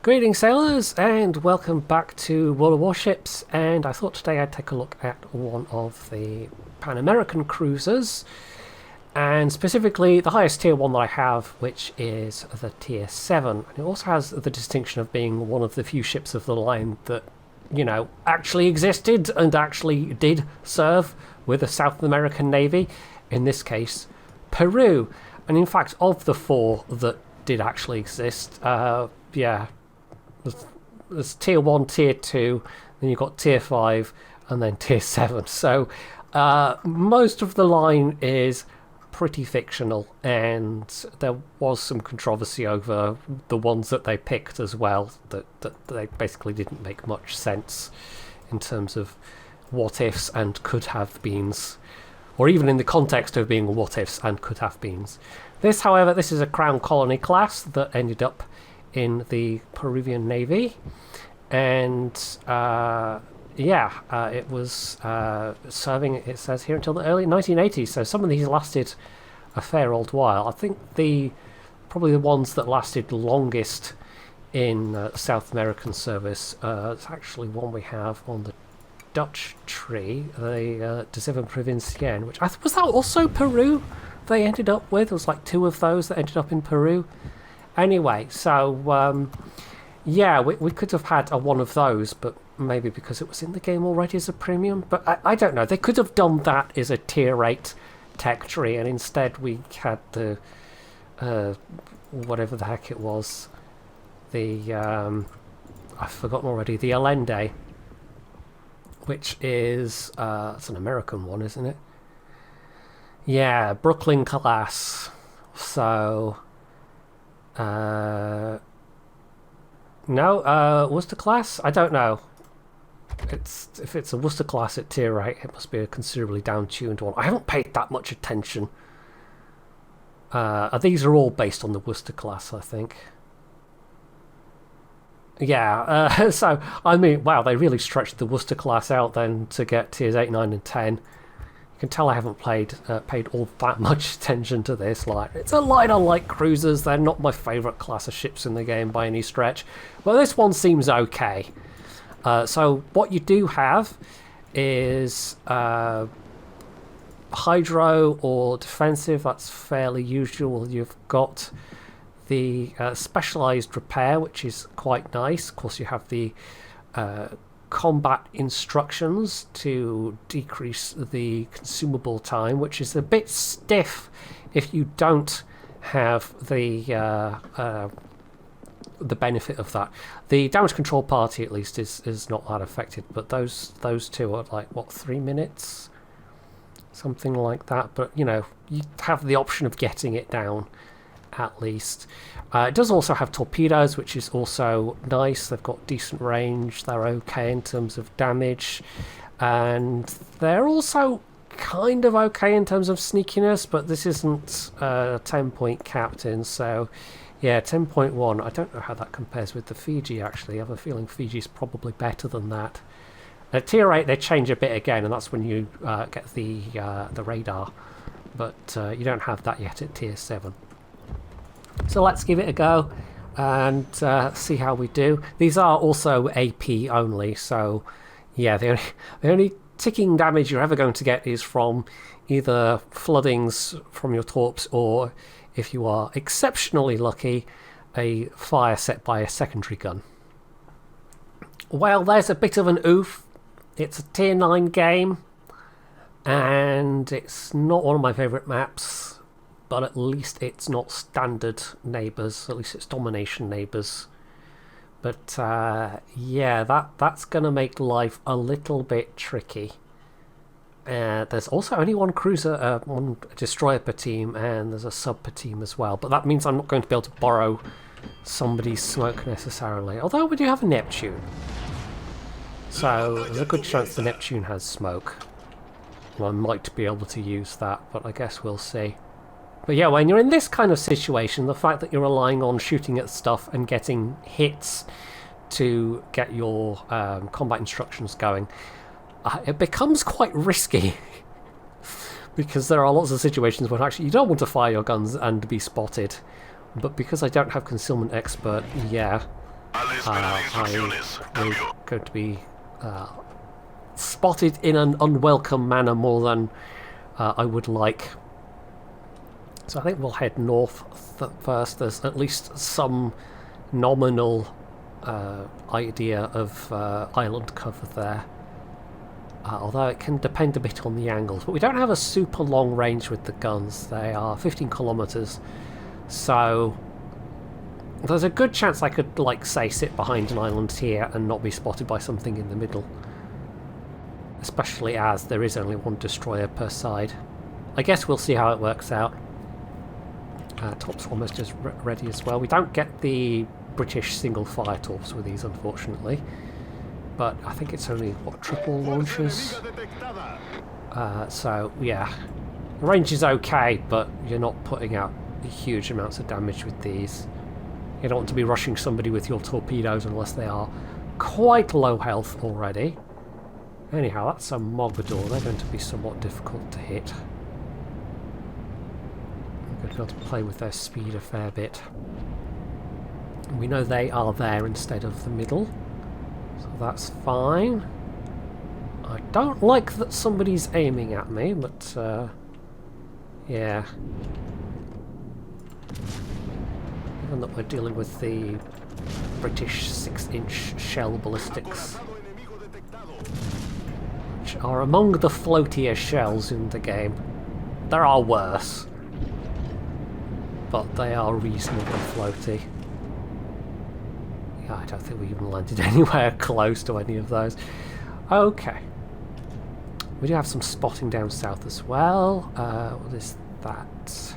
Greetings sailors and welcome back to World of Warships, and I thought today I'd take a look at one of the Pan American cruisers, and specifically the highest tier one that I have, which is the tier 7. And it also has the distinction of being one of the few ships of the line that, you know, actually existed and actually did serve with the South American Navy, in this case Peru. And in fact, of the 4 that did actually exist, there's tier 1, tier 2, then you've got tier 5, and then tier 7. So most of the line is pretty fictional, and there was some controversy over the ones that they picked as well, that they basically didn't make much sense in terms of what ifs and could have beens, or even in the context of being what ifs and could have beens. This, however, this is a Crown Colony class that ended up in the Peruvian Navy, and it was serving, it says here, until the early 1980s, so some of these lasted a fair old while. I think probably the ones that lasted longest in South American service, it's actually one we have on the Dutch tree, the De Zeven Provinciën, which was that also Peru they ended up with? There was like 2 of those that ended up in Peru. Anyway, so we could have had one of those, but maybe because it was in the game already as a premium. But I don't know. They could have done that as a tier 8 tech tree, and instead we had the whatever the heck it was, the I've forgotten already, the Allende, which is it's an American one, isn't it? Yeah, Brooklyn class. So no, Worcester class? I don't know. If it's a Worcester class at tier 8, it must be a considerably down-tuned one. I haven't paid that much attention. These are all based on the Worcester class, I think. Yeah, so, I mean, wow, they really stretched the Worcester class out then to get tiers 8, 9 and 10. You can tell I haven't paid all that much attention to this. Like, it's a line I like cruisers. They're not my favourite class of ships in the game by any stretch. But this one seems okay. So what you do have is hydro or defensive. That's fairly usual. You've got the specialised repair, which is quite nice. Of course, you have the combat instructions to decrease the consumable time, which is a bit stiff if you don't have the benefit of that. The damage control party, at least, is not that affected, but those 2 are like, what, 3 minutes? Something like that. But, you know, you have the option of getting it down, at least. It does also have torpedoes, which is also nice. They've got decent range. They're okay in terms of damage. And they're also kind of okay in terms of sneakiness, but this isn't a 10-point captain, so yeah, 10.1. I don't know how that compares with the Fiji, actually. I have a feeling Fiji's probably better than that. At tier 8, they change a bit again, and that's when you get the radar. But you don't have that yet at tier 7. So let's give it a go and see how we do. These are also AP only, so yeah, the only ticking damage you're ever going to get is from either floodings from your torps, or, if you are exceptionally lucky, a fire set by a secondary gun. Well, there's a bit of an oof. It's a tier 9 game, and it's not one of my favourite maps. But at least it's not standard neighbours, at least it's domination neighbours. But that's going to make life a little bit tricky. There's also only one cruiser, one destroyer per team, and there's a sub per team as well. But that means I'm not going to be able to borrow somebody's smoke necessarily. Although we do have a Neptune. So there's a good chance the Neptune has smoke. Well, I might be able to use that, but I guess we'll see. But yeah, when you're in this kind of situation, the fact that you're relying on shooting at stuff and getting hits to get your combat instructions going, it becomes quite risky. Because there are lots of situations where actually you don't want to fire your guns and be spotted. But because I don't have Concealment Expert, yeah, I'm going to be spotted in an unwelcome manner more than I would like. So I think we'll head north first. There's at least some nominal idea of island cover there. Although it can depend a bit on the angles. But we don't have a super long range with the guns. They are 15 kilometers. So there's a good chance I could, like, say, sit behind an island here and not be spotted by something in the middle. Especially as there is only one destroyer per side. I guess we'll see how it works out. Torps almost as ready as well. We don't get the British single fire torps with these, unfortunately. But I think it's only, what, triple launchers? So, yeah. The range is okay, but you're not putting out huge amounts of damage with these. You don't want to be rushing somebody with your torpedoes unless they are quite low health already. Anyhow, that's a Mogador. They're going to be somewhat difficult to hit. I'm going to be able to play with their speed a fair bit. And we know they are there instead of the middle, so that's fine. I don't like that somebody's aiming at me, but yeah. Given that we're dealing with the British 6-inch shell ballistics, which are among the floatier shells in the game. There are worse, but they are reasonably floaty. Yeah, I don't think we even landed anywhere close to any of those. Okay. We do have some spotting down south as well. What is that?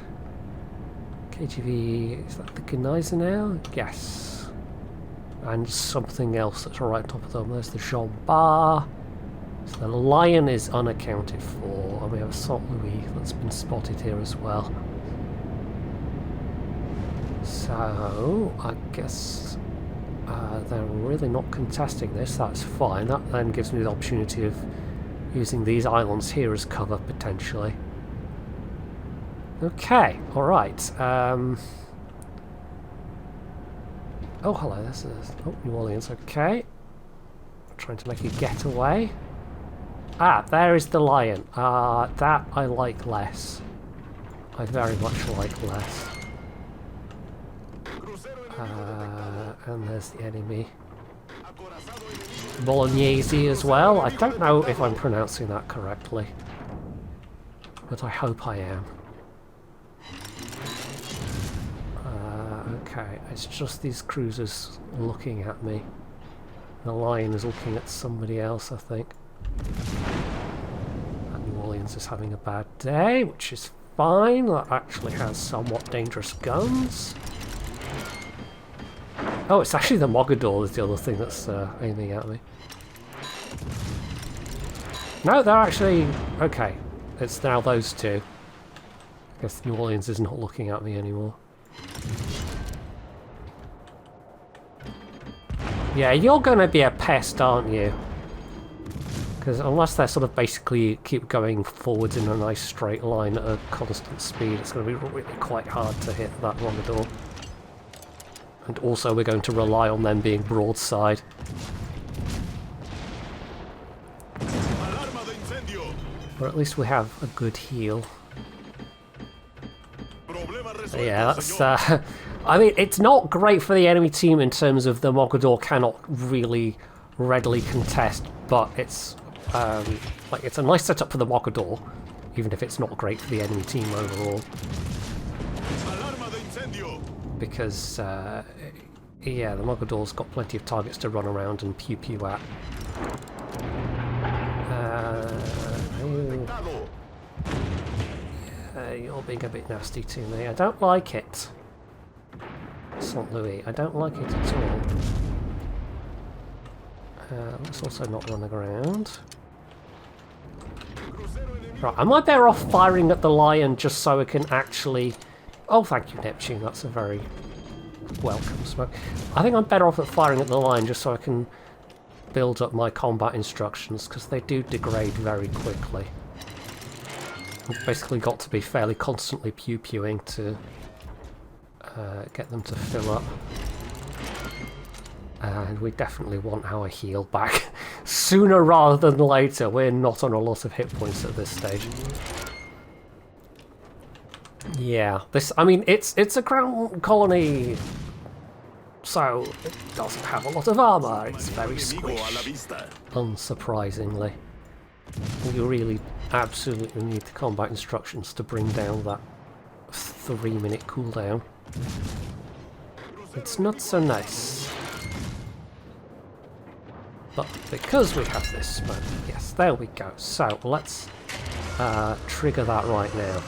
KGV, is that the Genizer now? Yes. And something else that's right on top of them. There's the Jean Bar. So the Lion is unaccounted for, and we have a Saint Louis that's been spotted here as well. So, I guess they're really not contesting this, that's fine. That then gives me the opportunity of using these islands here as cover, potentially. Okay, alright. Oh, hello, this is... Oh, New Orleans, okay. Trying to make a getaway. Ah, there is the Lion. That I like less. I very much like less. And there's the enemy. Bolognese as well. I don't know if I'm pronouncing that correctly, but I hope I am. Okay, it's just these cruisers looking at me. The Lion is looking at somebody else, I think. And New Orleans is having a bad day, which is fine. That actually has somewhat dangerous guns. Oh, it's actually the Mogador is the other thing that's aiming at me. No, they're actually... Okay, it's now those two. I guess New Orleans is not looking at me anymore. Yeah, you're going to be a pest, aren't you? Because unless they're sort of basically keep going forwards in a nice straight line at a constant speed, it's going to be really quite hard to hit that Mogador. And also we're going to rely on them being broadside. Or at least we have a good heal. Yeah, that's... I mean, it's not great for the enemy team in terms of the Mogador cannot really readily contest, but it's like it's a nice setup for the Mogador, even if it's not great for the enemy team overall. Because, yeah, the Mogador's got plenty of targets to run around and pew-pew at. You're being a bit nasty to me. I don't like it. Saint Louis, I don't like it at all. Let's also not run aground. Right, am I better off firing at the Lion just so I can actually... Oh, thank you, Neptune, that's a very welcome smoke. I think I'm better off at firing at the Lion just so I can build up my combat instructions, because they do degrade very quickly. I've basically got to be fairly constantly pew-pewing to get them to fill up. And we definitely want our heal back sooner rather than later. We're not on a lot of hit points at this stage. Yeah, I mean, it's a ground colony, so it doesn't have a lot of armor. It's very squishy, unsurprisingly. You really absolutely need the combat instructions to bring down that 3-minute cooldown. It's not so nice. But because we have this mode, yes, there we go. So let's trigger that right now.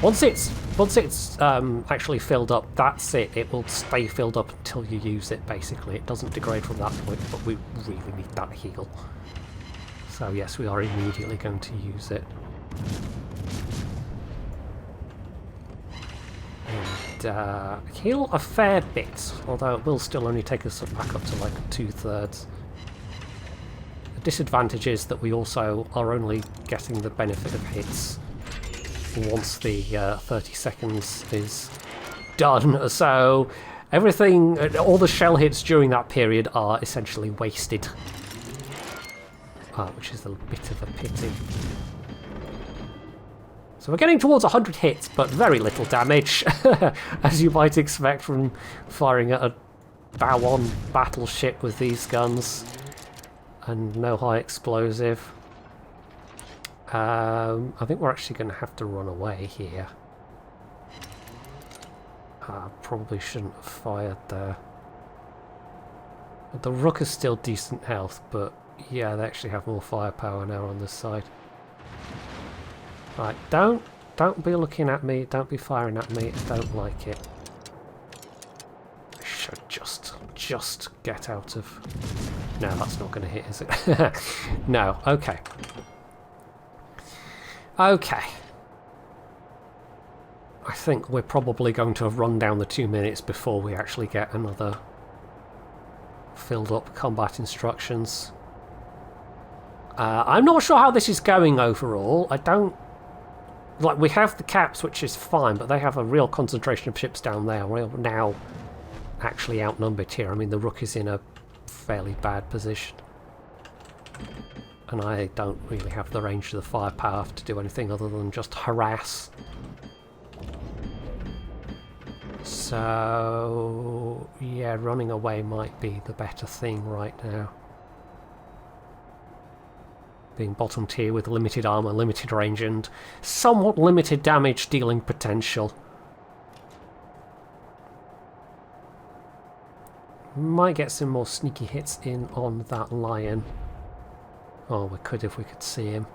Once it's actually filled up, that's it. It will stay filled up until you use it, basically. It doesn't degrade from that point, but we really need that heal. So yes, we are immediately going to use it. And heal a fair bit, although it will still only take us back up to like 2/3. The disadvantage is that we also are only getting the benefit of hits once the 30 seconds is done, so everything, all the shell hits during that period are essentially wasted, which is a bit of a pity. So we're getting towards 100 hits, but very little damage, as you might expect from firing at a bow-on battleship with these guns, and no high explosive. I think we're actually going to have to run away here. Probably shouldn't have fired there. The Rook is still decent health, but yeah, they actually have more firepower now on this side. Right, don't be looking at me, don't be firing at me, I don't like it. I should just get out of... No, that's not going to hit, is it? No, okay. Okay. I think we're probably going to have run down the 2 minutes before we actually get another filled up combat instructions. I'm not sure how this is going overall. I don't... Like, we have the caps, which is fine, but they have a real concentration of ships down there. We're now actually outnumbered here. I mean, the Rook is in a fairly bad position. And I don't really have the range of the firepower to do anything other than just harass. So, yeah, running away might be the better thing right now. Being bottom tier with limited armor, limited range, and somewhat limited damage dealing potential. Might get some more sneaky hits in on that lion. Oh, we could if we could see him.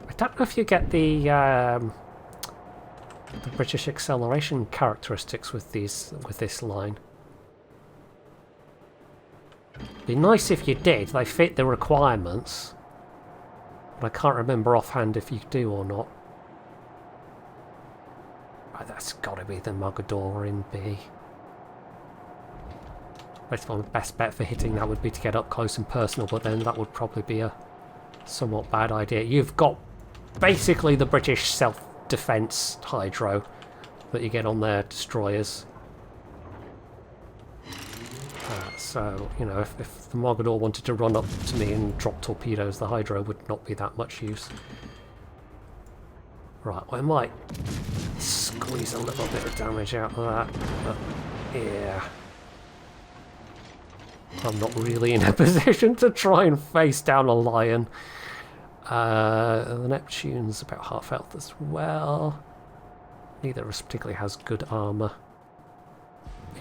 I don't know if you get the British acceleration characteristics with this line. Be nice if you did. They fit the requirements, but I can't remember offhand if you do or not. Right, that's got to be the Mogador in B. That's my best bet for hitting that would be to get up close and personal, but then that would probably be a somewhat bad idea. You've got basically the British self-defense hydro that you get on their destroyers. So, you know, if the Mogador wanted to run up to me and drop torpedoes, the hydro would not be that much use. Right, well, I might squeeze a little bit of damage out of that, but yeah. I'm not really in a position to try and face down a lion. The Neptune's about half health as well. Neither of us particularly has good armour.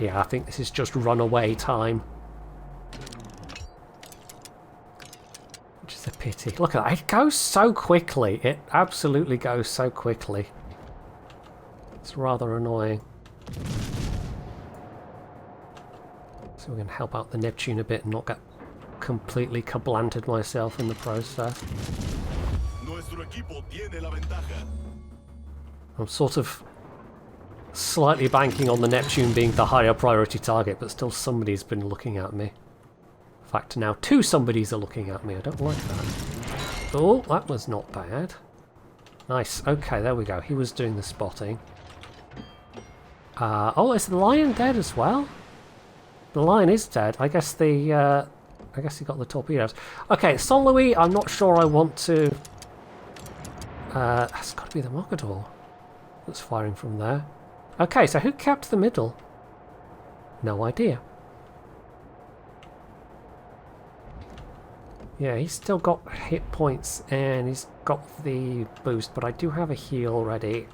Yeah, I think this is just runaway time. Which is a pity. Look at that, it goes so quickly. It absolutely goes so quickly. It's rather annoying. So we're going to help out the Neptune a bit and not get completely kablanted myself in the process. I'm sort of slightly banking on the Neptune being the higher priority target, but still somebody's been looking at me. In fact, now 2 somebodies are looking at me. I don't like that. Oh, that was not bad. Nice. Okay, there we go. He was doing the spotting. Oh, is the lion dead as well? The lion is dead. I guess the I guess he got the torpedoes. Okay, Saint Louis, I'm not sure I want to... that's got to be the Mogador that's firing from there. Okay, so who kept the middle? No idea. Yeah, he's still got hit points and he's got the boost, but I do have a heal already.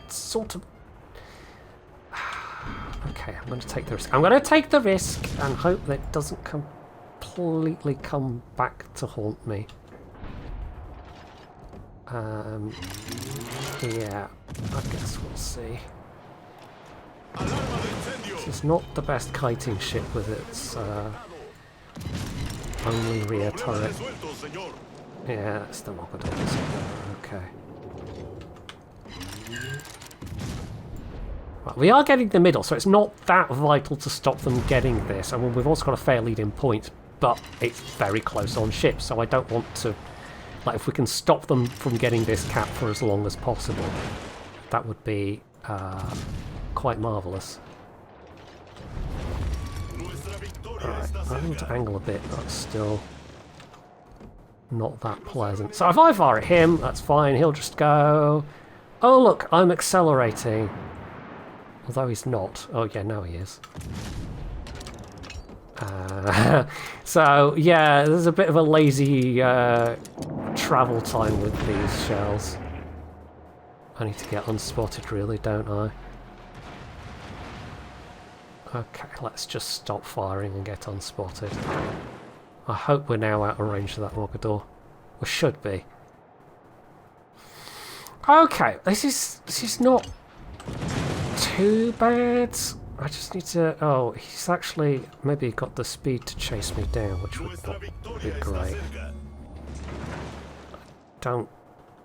Sort of... Okay, I'm going to take the risk. I'm going to take the risk and hope that it doesn't completely come back to haunt me. Yeah, I guess we'll see. This is not the best kiting ship with its only rear turret. Yeah, that's the Mogador. Okay. Right, we are getting the middle, so it's not that vital to stop them getting this. I mean, we've also got a fair lead in points, but it's very close on ships, so I don't want to... Like, if we can stop them from getting this cap for as long as possible, that would be quite marvellous. Alright, I need to angle a bit, that's still not that pleasant. So if I fire at him, that's fine, he'll just go... Oh look, I'm accelerating. Although he's not. Oh yeah, now he is. So yeah, there's a bit of a lazy travel time with these shells. I need to get unspotted really, don't I? Okay, let's just stop firing and get unspotted. I hope we're now out of range of that Mogador. We should be. Okay, this is not too bad. I just need to... Oh, he's actually maybe got the speed to chase me down, which would not be great. Don't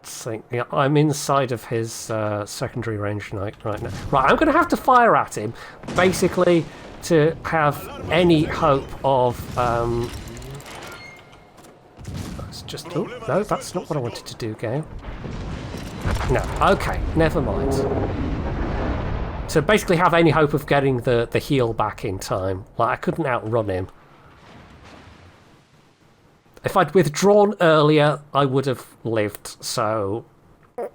think... Yeah, I'm inside of his secondary range right now. Right, I'm going to have to fire at him, basically, to have any hope of... That's just... Oh, no, that's not what I wanted to do, game. No, okay, never mind. To basically have any hope of getting the heal back in time. Like, I couldn't outrun him. If I'd withdrawn earlier, I would have lived, so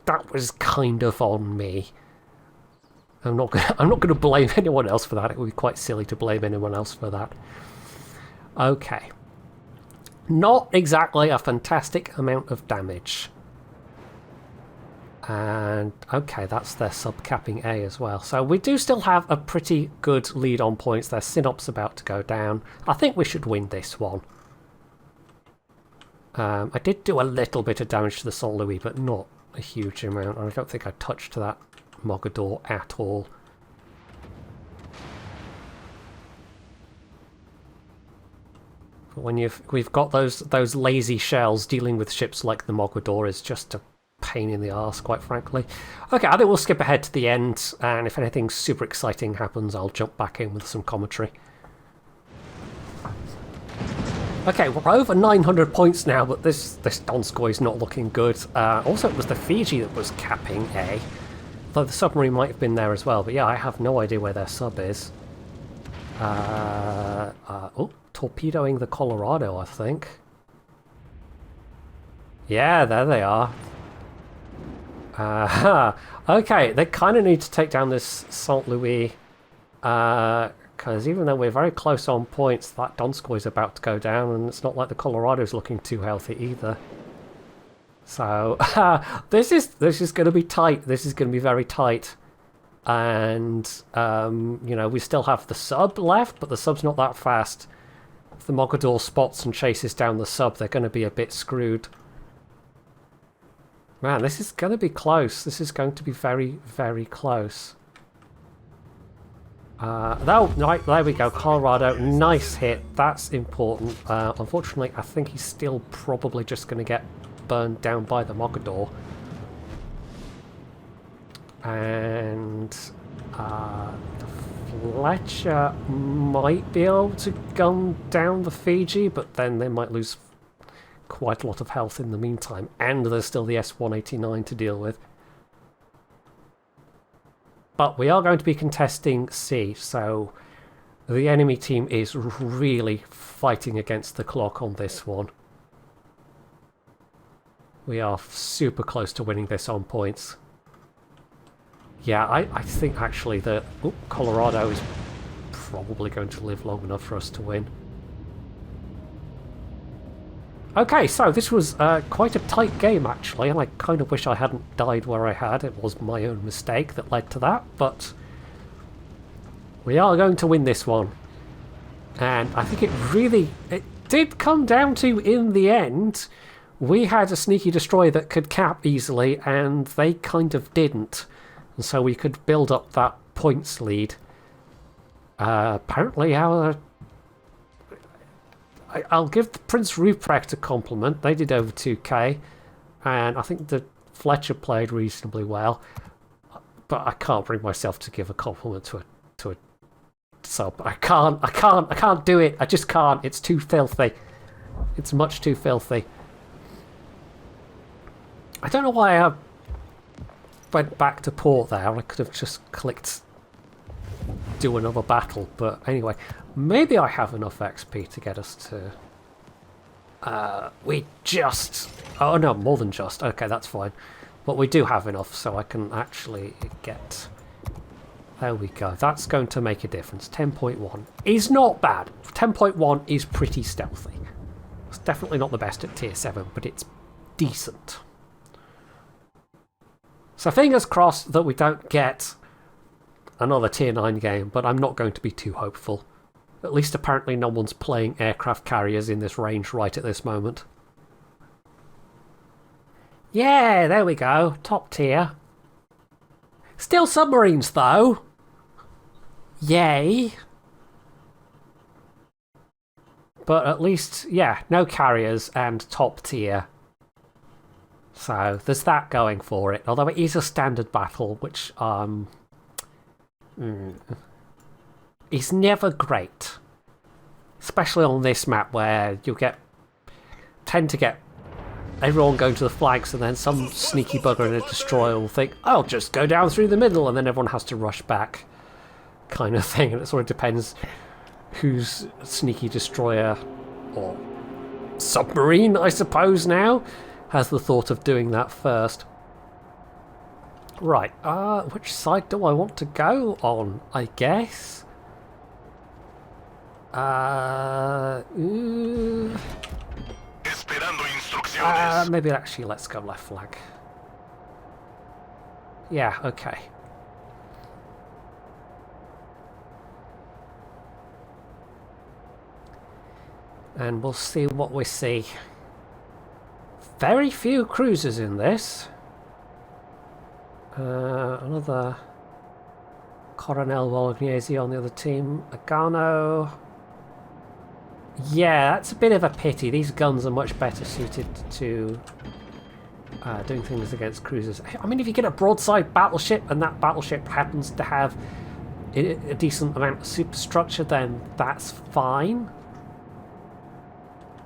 that was kind of on me. I'm not gonna blame anyone else for that. It would be quite silly to blame anyone else for that. Okay. Not exactly a fantastic amount of damage. And okay, that's their sub-capping A as well. So we do still have a pretty good lead on points. Their Synop's about to go down. I think we should win this one. I did do a little bit of damage to the Saint Louis, but not a huge amount. I don't think I touched that Mogador at all. But when we've got those lazy shells, dealing with ships like the Mogador is just a pain in the arse, quite frankly. Okay, I think we'll skip ahead to the end, and if anything super exciting happens, I'll jump back in with some commentary. Okay, we're over 900 points now, but this Donskoy is not looking good. Also, it was the Fiji that was capping A, though the submarine might have been there as well, but yeah, I have no idea where their sub is. Oh, torpedoing the Colorado, I think. Yeah, there they are. Okay, they kind of need to take down this Saint Louis, because even though we're very close on points, that Donskoy is about to go down, and it's not like the Colorado's looking too healthy either. So this is going to be tight. This is going to be very tight, and you know, we still have the sub left, but the sub's not that fast. If the Mogador spots and chases down the sub, they're going to be a bit screwed. Man, this is going to be close. This is going to be very, very close. Right, there we go. Colorado, nice hit. That's important. Unfortunately, I think he's still probably just going to get burned down by the Mogador. And the Fletcher might be able to gun down the Fiji, but then they might lose quite a lot of health in the meantime, and there's still the S-189 to deal with. But we are going to be contesting C, so the enemy team is really fighting against the clock on this one. We are super close to winning this on points. Yeah, I think actually that Colorado is probably going to live long enough for us to win. Okay, so this was quite a tight game actually, and I kind of wish I hadn't died where I had. It was my own mistake that led to that, but we are going to win this one. And I think it did come down to, in the end, we had a sneaky destroyer that could cap easily, and they kind of didn't. And so we could build up that points lead. Apparently I'll give the Prince Ruprecht a compliment. They did over 2k, and I think the Fletcher played reasonably well. But I can't bring myself to give a compliment to a sub. I can't do it. I just can't. It's too filthy. It's much too filthy. I don't know why I went back to port there. I could have just clicked do another battle, but anyway, maybe I have enough XP to get us to oh no, more than just. Okay, that's fine, but we do have enough, so I can actually get, there we go. That's going to make a difference. 10.1 is not bad. 10.1 is pretty stealthy. It's definitely not the best at tier 7, but it's decent. So fingers crossed that we don't get another tier 9 game, but I'm not going to be too hopeful. At least apparently no one's playing aircraft carriers in this range right at this moment. Yeah, there we go. Top tier. Still submarines though. Yay. But at least, yeah, no carriers and top tier. So there's that going for it. Although it is a standard battle, which is never great. Especially on this map where you'll tend to get everyone going to the flanks, and then some sneaky bugger in a destroyer will think, I'll just go down through the middle, and then everyone has to rush back, kind of thing. And it sort of depends whose sneaky destroyer or submarine, I suppose now, has the thought of doing that first. Right, which side do I want to go on, I guess? Maybe actually let's go left flag. Yeah, okay. And we'll see what we see. Very few cruisers in this. Another Coronel Bolognese on the other team. Agano. Yeah, that's a bit of a pity. These guns are much better suited to doing things against cruisers. I mean, if you get a broadside battleship and that battleship happens to have a decent amount of superstructure, then that's fine.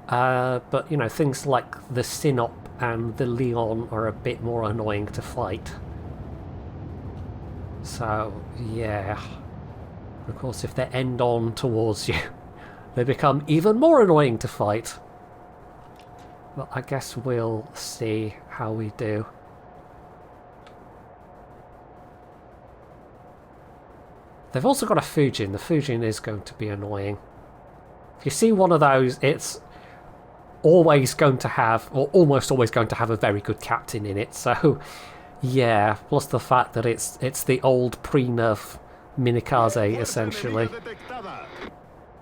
But, you know, things like the Sinop and the Leon are a bit more annoying to fight. So, yeah. Of course, if they end on towards you, they become even more annoying to fight. But I guess we'll see how we do. They've also got a Fujin. The Fujin is going to be annoying. If you see one of those, it's always going to have, or almost always going to have, a very good captain in it. So, yeah, plus the fact that it's the old pre-nerf Minikaze, essentially.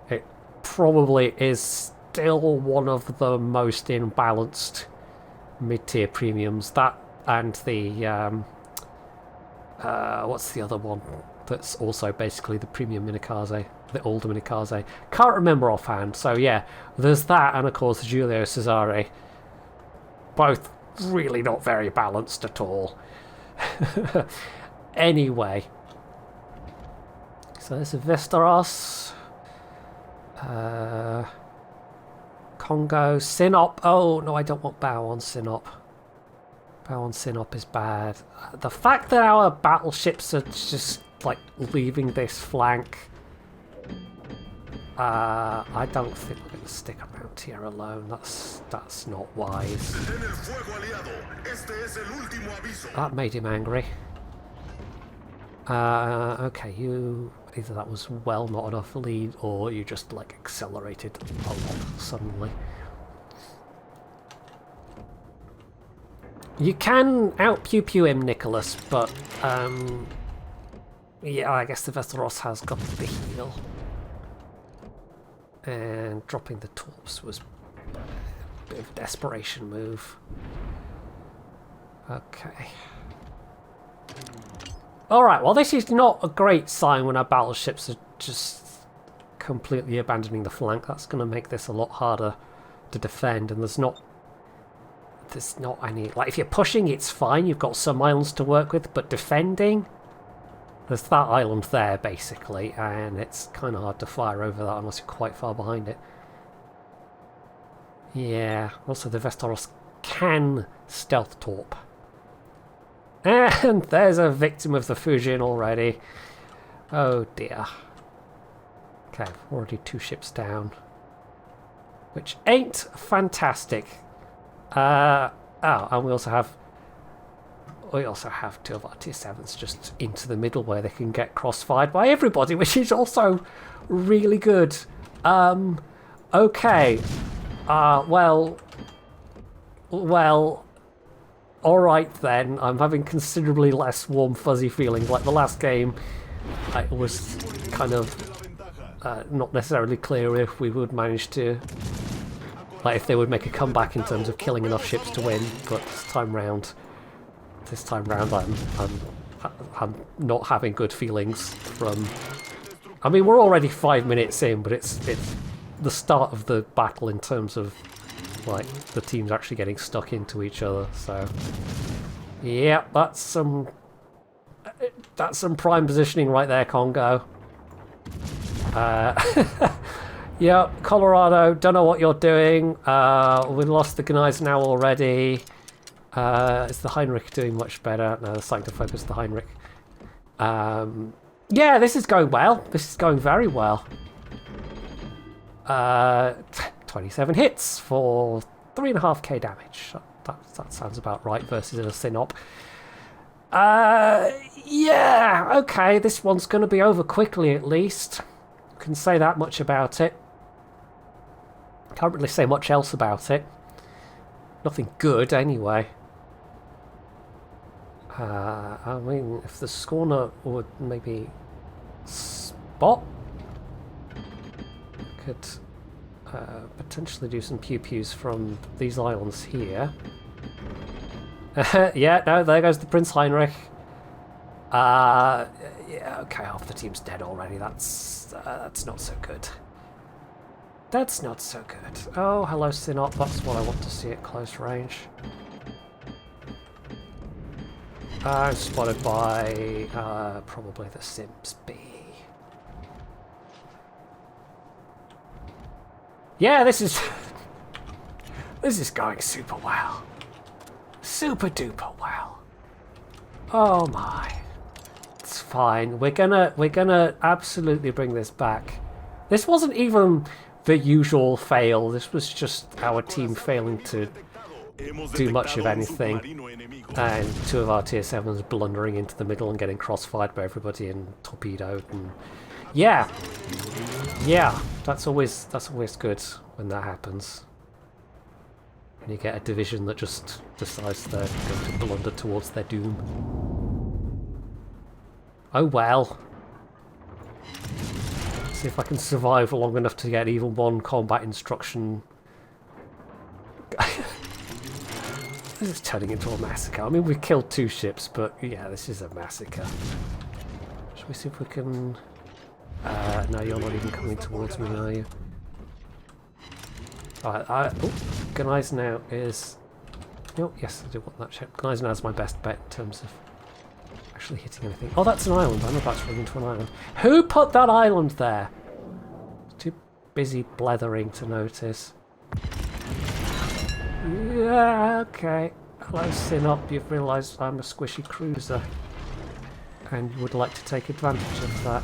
It probably is still one of the most imbalanced mid-tier premiums. That and the what's the other one that's also basically the premium Minikaze, the older Minikaze. Can't remember offhand. So yeah, there's that, and of course Giulio Cesare. Both really not very balanced at all. Anyway, so this is Vestaros. Congo, Sinop. Oh, no, I don't want Bow on Sinop. Bow on Sinop is bad. The fact that our battleships are just, like, leaving this flank... I don't think we're going to stick around here alone. That's not wise. That made him angry. Okay, you... Either that was well not enough lead, or you just, like, accelerated a lot suddenly. You can out-pew-pew him, Nicholas, but, yeah, I guess the Westeros has got the heal. And dropping the torps was a bit of a desperation move. Okay. Alright, well this is not a great sign when our battleships are just completely abandoning the flank. That's going to make this a lot harder to defend, and there's not any... Like, if you're pushing, it's fine, you've got some islands to work with, but defending... There's that island there, basically, and it's kind of hard to fire over that unless you're quite far behind it. Yeah, also the Westeros can stealth torp. And there's a victim of the Fujin already. Oh dear. Okay, already 2 ships down. Which ain't fantastic. Oh, and we also have 2 of our tier 7s just into the middle where they can get crossfired by everybody, which is also really good. Okay. Well, alright then. I'm having considerably less warm fuzzy feelings. Like the last game, it was kind of not necessarily clear if we would manage to... Like if they would make a comeback in terms of killing enough ships to win, but this time round I'm not having good feelings from... I mean, we're already 5 minutes in, but it's the start of the battle in terms of, like, the teams actually getting stuck into each other, so... Yeah, that's some prime positioning right there, Congo. Yeah, Colorado, don't know what you're doing. We lost the Gneiss now already. Is the Heinrich doing much better? No, they're starting to focus the Heinrich. Yeah, this is going well. This is going very well. 27 hits for 3.5k damage. That sounds about right versus a Sinop. Yeah, okay, this one's going to be over quickly at least. Can say that much about it. Can't really say much else about it. Nothing good anyway. I mean, if the Scorner would maybe spot, could potentially do some pew-pews from these islands here. Yeah, no, there goes the Prince Heinrich. Yeah, okay, half the team's dead already. That's not so good. That's not so good. Oh, hello, Sinop. That's what I want to see at close range. I'm spotted by probably the Sims B. Yeah, this is going super well. Super duper well. Oh my. It's fine. We're gonna absolutely bring this back. This wasn't even the usual fail. This was just our team failing to do much of anything, and 2 of our tier 7s blundering into the middle and getting crossfired by everybody and torpedoed. And yeah, that's always good when that happens. When you get a division that just decides they're going to blunder towards their doom. Oh well. See if I can survive long enough to get even one combat instruction. This is turning into a massacre. I mean, we've killed 2 ships, but yeah, this is a massacre. Shall we see if we can... no, you're not even coming towards me, are you? Alright, Gneiss now is... Oh, yes, I do want that ship. Gneiss now is my best bet in terms of actually hitting anything. Oh, that's an island. I'm about to run into an island. Who put that island there? Too busy blethering to notice. Yeah, okay. Hello, Synop. You've realised I'm a squishy cruiser. And you would like to take advantage of that.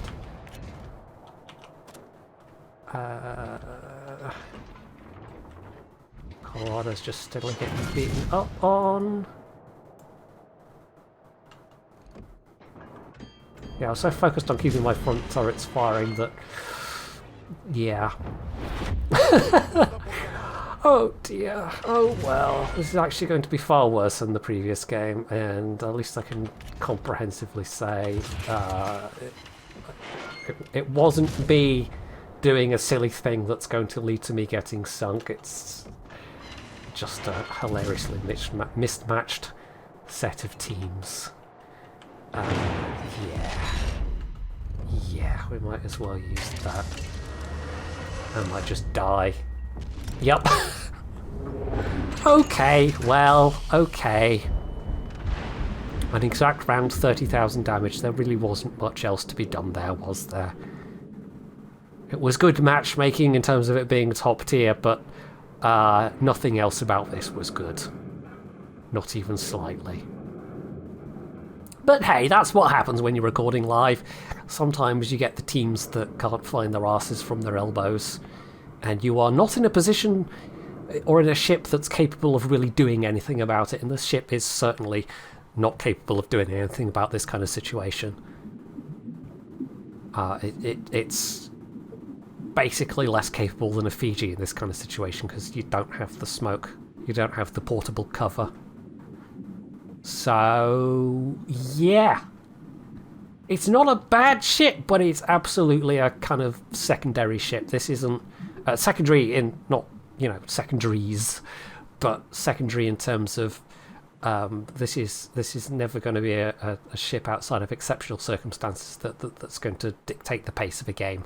Colorado's just steadily getting beaten up on. Yeah, I was so focused on keeping my front turrets firing that... Yeah. Oh dear. Oh well. This is actually going to be far worse than the previous game, and at least I can comprehensively say it wasn't me doing a silly thing that's going to lead to me getting sunk. It's just a hilariously mismatched set of teams. Yeah, we might as well use that. I might just die. Yep. Okay, well, okay. An exact round 30,000 damage. There really wasn't much else to be done there, was there? It was good matchmaking in terms of it being top tier, but nothing else about this was good. Not even slightly. But hey, that's what happens when you're recording live. Sometimes you get the teams that can't find their asses from their elbows, and you are not in a position or in a ship that's capable of really doing anything about it, and this ship is certainly not capable of doing anything about this kind of situation. It's basically less capable than a Fiji in this kind of situation because you don't have the smoke, you don't have the portable cover. So, yeah. It's not a bad ship, but it's absolutely a kind of secondary ship. This isn't... secondary in, not, you know, secondaries, but secondary in terms of this is never going to be a ship outside of exceptional circumstances that's going to dictate the pace of a game,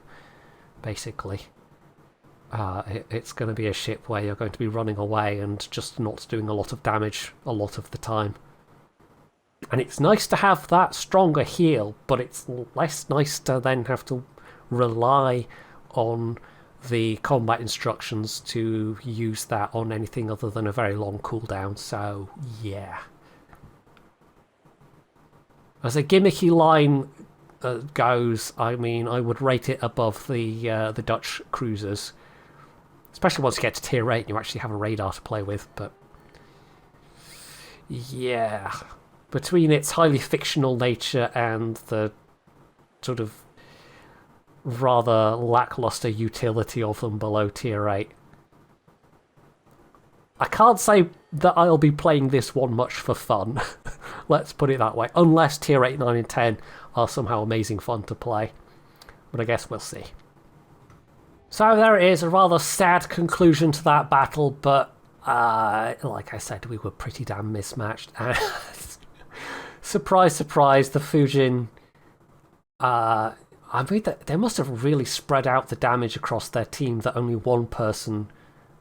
basically. It's going to be a ship where you're going to be running away and just not doing a lot of damage a lot of the time. And it's nice to have that stronger heel, but it's less nice to then have to rely on the combat instructions to use that on anything other than a very long cooldown, so yeah. As a gimmicky line goes, I mean, I would rate it above the Dutch cruisers. Especially once you get to tier 8 and you actually have a radar to play with, but... yeah. Between its highly fictional nature and the sort of rather lackluster utility of them below tier 8. I can't say that I'll be playing this one much for fun. Let's put it that way. Unless tier 8, 9 and 10 are somehow amazing fun to play. But I guess we'll see. So there it is, a rather sad conclusion to that battle, but like I said, we were pretty damn mismatched. And surprise, surprise, the Fujin... I mean, they must have really spread out the damage across their team that only one person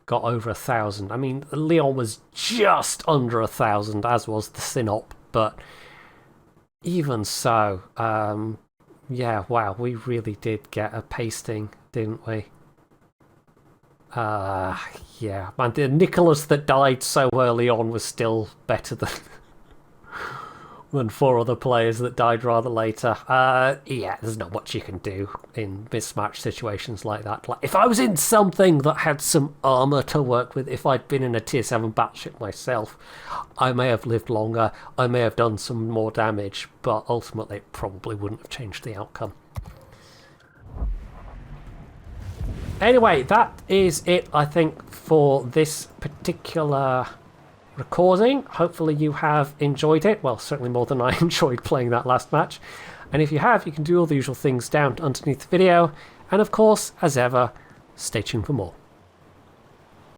got over 1,000. I mean, Leon was just under 1,000, as was the Sinop, but even so, yeah, wow, we really did get a pasting, didn't we? Yeah, man, the Nicholas that died so early on was still better than... than 4 other players that died rather later. Yeah, there's not much you can do in mismatch situations like that. Like, if I was in something that had some armour to work with, if I'd been in a tier 7 battleship myself, I may have lived longer, I may have done some more damage, but ultimately it probably wouldn't have changed the outcome. Anyway, that is it, I think, for this particular recording. Hopefully you have enjoyed it. Well, certainly more than I enjoyed playing that last match. And if you have, you can do all the usual things down underneath the video. And of course, as ever, stay tuned for more.